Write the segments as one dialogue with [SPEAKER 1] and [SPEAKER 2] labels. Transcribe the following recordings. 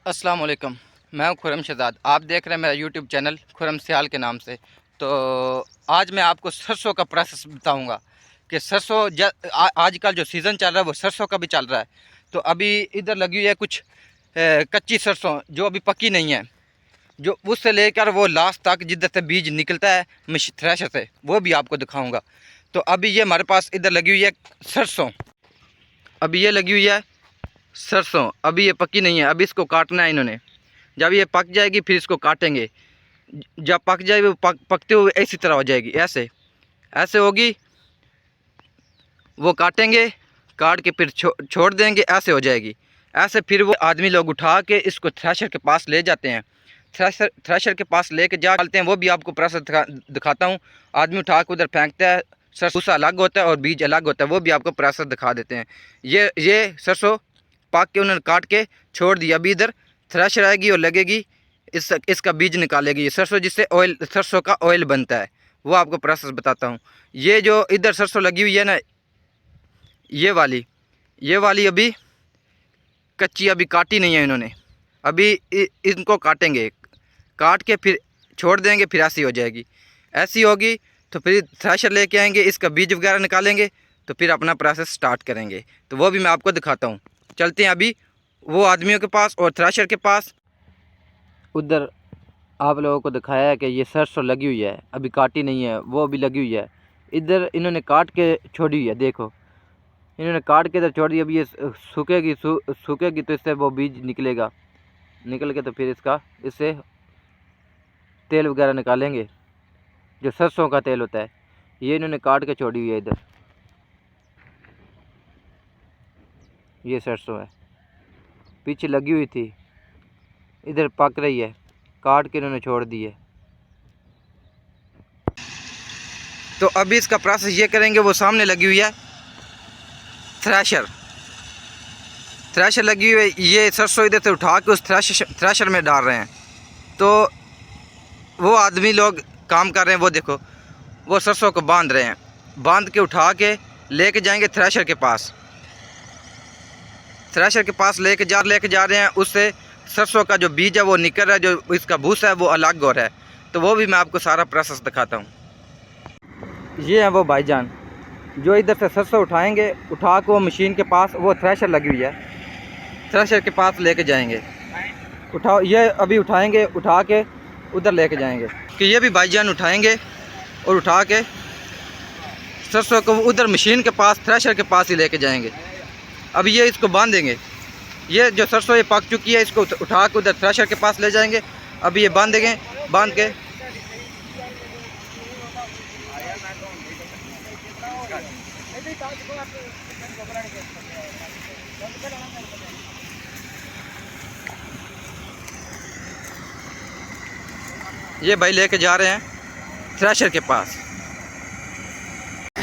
[SPEAKER 1] अस्सलाम वालेकुम। मैं हूं खुरम शहजाद। आप देख रहे हैं मेरा यूट्यूब चैनल खुरम सियाल के नाम से। तो आज मैं आपको सरसों का प्रोसेस बताऊंगा कि सरसों आजकल जो सीज़न चल रहा है वो सरसों का भी चल रहा है। तो अभी इधर लगी हुई है कुछ कच्ची सरसों जो अभी पकी नहीं है, जो उससे लेकर वो लास्ट तक जिधर से बीज निकलता है थ्रेशर से, वो भी आपको दिखाऊँगा। तो अभी ये हमारे पास इधर लगी हुई है सरसों। अभी ये लगी हुई है सरसों, अभी ये पकी नहीं है। अभी इसको काटना है इन्होंने। जब ये पक जाएगी फिर इसको काटेंगे। जब पक जाएगी वो पकते हुए ऐसी तरह हो जाएगी, ऐसे ऐसे होगी। वो काटेंगे, काट के फिर छोड़ देंगे, ऐसे हो जाएगी। ऐसे फिर वो आदमी लोग उठा के इसको थ्रेशर के पास ले जाते हैं। थ्रेशर के पास लेके जा डालते हैं। वो भी आपको प्रोसेस दिखाता हूँ। आदमी उठा के उधर फेंकता है। सरसों अलग होता है और बीज अलग होता है, वो भी आपको प्रोसेस दिखा देते हैं। ये सरसों पाक के उन्होंने काट के छोड़ दिया। अभी इधर थ्रेशर आएगी और लगेगी, इसका बीज निकालेगी ये सरसों, जिससे ऑयल, सरसों का ऑयल बनता है। वो आपको प्रोसेस बताता हूँ। ये जो इधर सरसों लगी हुई है ना, ये वाली अभी कच्ची, अभी काटी नहीं है इन्होंने। अभी इनको काटेंगे, काट के फिर छोड़ देंगे, फिर ऐसी हो जाएगी। ऐसी होगी तो फिर थ्रेशर लेके आएंगे, इसका बीज वगैरह निकालेंगे, तो फिर अपना प्रोसेस स्टार्ट करेंगे। तो वो भी मैं आपको दिखाता हूँ। चलते हैं अभी वो आदमियों के पास और थ्रेशर के पास। उधर आप लोगों को दिखाया है कि ये सरसों लगी हुई है, अभी काटी नहीं है, वो अभी लगी हुई है। इधर इन्होंने काट के छोड़ी हुई है, देखो इन्होंने काट के इधर छोड़ दी। अभी ये सूखेगी, सूखेगी तो इससे वो बीज निकलेगा। निकल के तो फिर इससे तेल वगैरह निकालेंगे, जो सरसों का तेल होता है। ये इन्होंने काट के छोड़ी हुई है। इधर ये सरसों है, पीछे लगी हुई थी, इधर पक रही है, काट के इन्होंने छोड़ दी है। तो अभी इसका प्रोसेस ये करेंगे। वो सामने लगी हुई है थ्रेशर लगी हुई है। ये सरसों इधर से उठा के उस थ्रेशर में डाल रहे हैं। तो वो आदमी लोग काम कर रहे हैं, वो देखो वो सरसों को बांध रहे हैं। बांध के उठा के लेके जाएंगे थ्रेशर के पास। थ्रेशर के पास लेके जा रहे हैं। उससे सरसों का जो बीज है वो निकल रहा है, जो इसका भूसा है वो अलग हो रहा है। तो वो भी मैं आपको सारा प्रोसेस दिखाता हूँ। ये है वो भाईजान जो इधर से सरसों उठाएंगे, उठा के वो मशीन के पास, वो थ्रेशर लगी हुई है, थ्रेशर के पास लेके जाएंगे। उठाओ, ये अभी उठाएंगे, उठा के उधर लेके जाएंगे। कि ये भी भाईजान उठाएंगे और उठा के सरसों को उधर मशीन के पास, थ्रेशर के पास ही लेके जाएंगे। अभी ये इसको बांधेंगे। ये जो सरसों ये पक चुकी है, इसको उठा के उधर थ्रेशर के पास ले जाएंगे। अभी ये बांधेंगे, बांध के ये भाई लेके जा रहे हैं थ्रेशर के पास।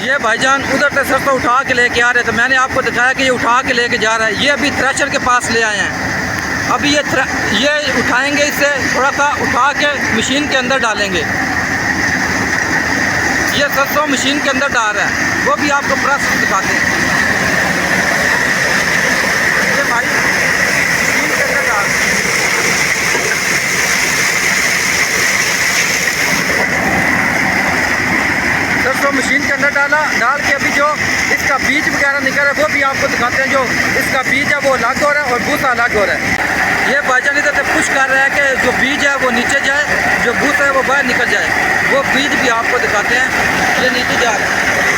[SPEAKER 1] ये भाईजान उधर से सरसों उठा के लेके आ रहे थे। मैंने आपको दिखाया कि ये उठा के लेके जा रहा है। ये अभी थ्रेशर के पास ले आए हैं। अभी ये उठाएंगे, इससे थोड़ा सा उठा के मशीन के अंदर डालेंगे। ये सरसों मशीन के अंदर डाल रहा है, वो भी आपको प्रोसेस दिखाते हैं। ये भाई मशीन के अंदर डाल रहे हैं। सरसों मशीन के अंदर डाल के अभी जो इसका बीज वगैरह निकल रहा है वो भी आपको दिखाते हैं। जो इसका बीज है वो अलग हो रहा है और भूसा अलग हो रहा है। ये भाईजान इधर से पुश कर रहा है कि जो बीज है वो नीचे जाए, जो भूसा है वो बाहर निकल जाए। वो बीज भी आपको दिखाते हैं। ये नीचे जा रहा है।